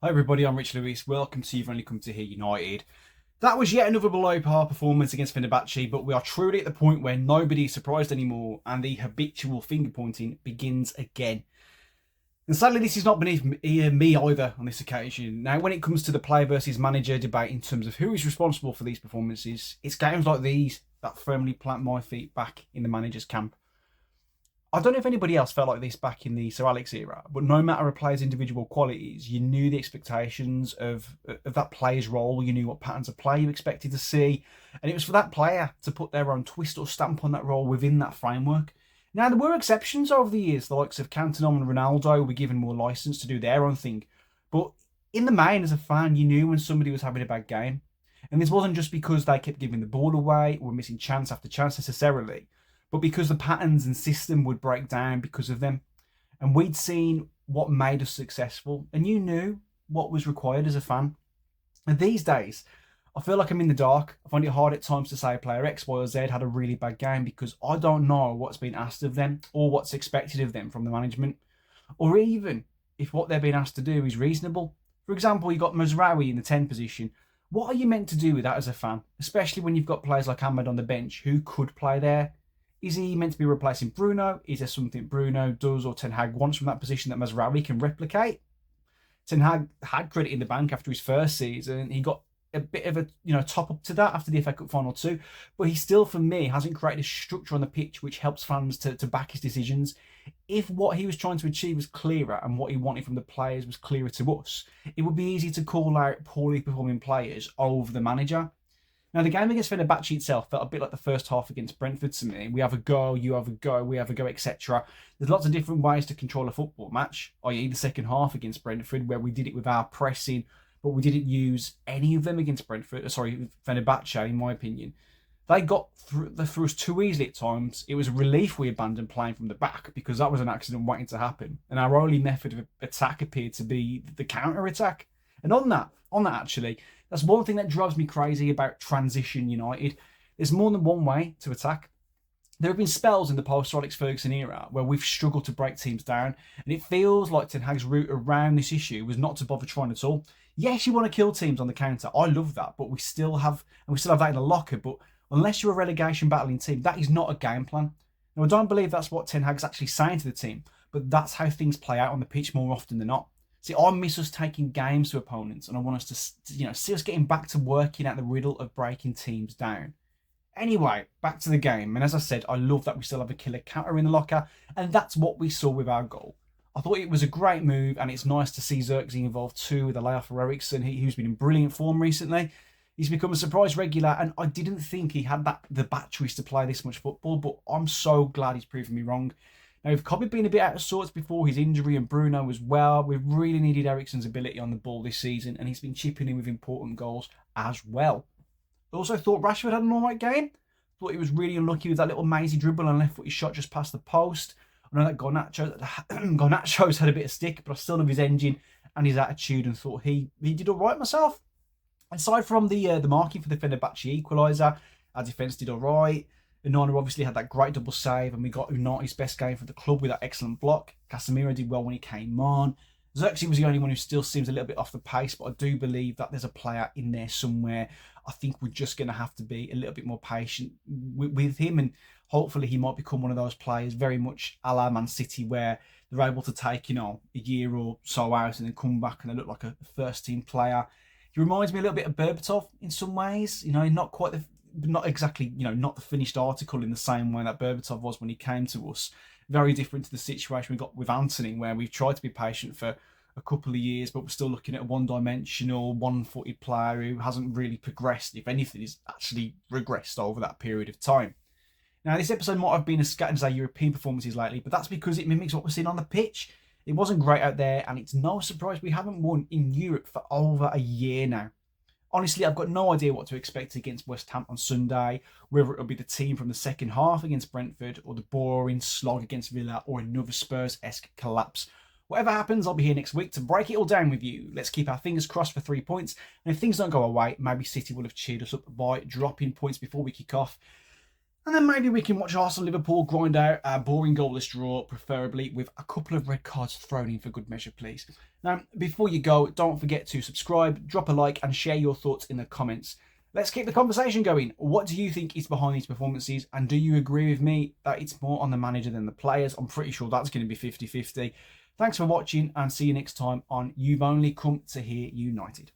Hi everybody, I'm Rich Lewis. Welcome to You've Only Come to Hear United. That was yet another below par performance against Fenerbahce, but we are truly at the point where nobody is surprised anymore and the habitual finger pointing begins again. And sadly, this is not beneath me either on this occasion. Now, when it comes to the player versus manager debate in terms of who is responsible for these performances, it's games like these that firmly plant my feet back in the manager's camp. I don't know if anybody else felt like this back in the Sir Alex era, but no matter a player's individual qualities, you knew the expectations of that player's role. You knew what patterns of play you expected to see, and it was for that player to put their own twist or stamp on that role within that framework. Now, there were exceptions over the years. The likes of Cantona and Ronaldo were given more license to do their own thing, but in the main, as a fan, you knew when somebody was having a bad game, and this wasn't just because they kept giving the ball away or missing chance after chance necessarily, but because the patterns and system would break down because of them. And we'd seen what made us successful, and you knew what was required as a fan. And these days, I feel like I'm in the dark. I find it hard at times to say player X, Y, or Z had a really bad game because I don't know what's been asked of them or what's expected of them from the management, or even if what they're being asked to do is reasonable. For example, you've got Mazraoui in the 10 position. What are you meant to do with that as a fan, especially when you've got players like Ahmed on the bench who could play there? Is he meant to be replacing Bruno? Is there something Bruno does or Ten Hag wants from that position that Mazraoui can replicate? Ten Hag had credit in the bank after his first season. He got a bit of a top up to that after the FA Cup final too, but he still, for me, hasn't created a structure on the pitch which helps fans to back his decisions. If what he was trying to achieve was clearer and what he wanted from the players was clearer to us, it would be easy to call out poorly performing players over the manager. Now, the game against Fenerbahce itself felt a bit like the first half against Brentford to me. We have a go, you have a go, we have a go, etc. There's lots of different ways to control a football match, i.e. the second half against Brentford, where we did it with our pressing, but we didn't use any of them against Fenerbahce, in my opinion. They got through us too easily at times. It was a relief we abandoned playing from the back because that was an accident waiting to happen. And our only method of attack appeared to be the counter-attack. And on that actually, that's one thing that drives me crazy about transition United. There's more than one way to attack. There have been spells in the post Alex Ferguson era where we've struggled to break teams down, and it feels like Ten Hag's route around this issue was not to bother trying at all. Yes, you want to kill teams on the counter. I love that, but we still have that in the locker. But unless you're a relegation battling team, that is not a game plan. Now, I don't believe that's what Ten Hag's actually saying to the team, but that's how things play out on the pitch more often than not. See, I miss us taking games to opponents, and I want us to, see us getting back to working at the riddle of breaking teams down. Anyway, back to the game. And as I said, I love that we still have a killer counter in the locker, and that's what we saw with our goal. I thought it was a great move, and it's nice to see Xerxes involved too with the layoff for Eriksen, who's been in brilliant form recently. He's become a surprise regular, and I didn't think he had the batteries to play this much football, but I'm so glad he's proven me wrong. Now, with Kobe being a bit out of sorts before his injury and Bruno as well, we've really needed Eriksen's ability on the ball this season, and he's been chipping in with important goals as well. I also thought Rashford had an alright game. Thought he was really unlucky with that little mazy dribble and left-footed shot just past the post. I know that Garnacho's had a bit of stick, but I still love his engine and his attitude, and thought he did alright myself. Aside from the marking for the Fenerbahce equaliser, our defence did alright. Onana obviously had that great double save, and we got Unati's best game for the club with that excellent block. Casemiro did well when he came on. Xerxes was the only one who still seems a little bit off the pace, but I do believe that there's a player in there somewhere. I think we're just going to have to be a little bit more patient with him, and hopefully he might become one of those players very much a la Man City, where they're able to take, a year or so out and then come back and they look like a first team player. He reminds me a little bit of Berbatov in some ways, not exactly, not the finished article in the same way that Berbatov was when he came to us. Very different to the situation we got with Anthony, where we've tried to be patient for a couple of years, but we're still looking at a one-dimensional, one-footed player who hasn't really progressed. If anything, he's actually regressed over that period of time. Now, this episode might have been as scattered as our European performances lately, but that's because it mimics what we're seeing on the pitch. It wasn't great out there, and it's no surprise we haven't won in Europe for over a year now. Honestly, I've got no idea what to expect against West Ham on Sunday, whether it'll be the team from the second half against Brentford, or the boring slog against Villa, or another Spurs-esque collapse. Whatever happens, I'll be here next week to break it all down with you. Let's keep our fingers crossed for 3 points, and if things don't go our way, maybe City will have cheered us up by dropping points before we kick off. And then maybe we can watch Arsenal-Liverpool grind out a boring goalless draw, preferably with a couple of red cards thrown in for good measure, please. Now, before you go, don't forget to subscribe, drop a like, and share your thoughts in the comments. Let's keep the conversation going. What do you think is behind these performances? And do you agree with me that it's more on the manager than the players? I'm pretty sure that's going to be 50-50. Thanks for watching, and see you next time on You've Only Come to Hear United.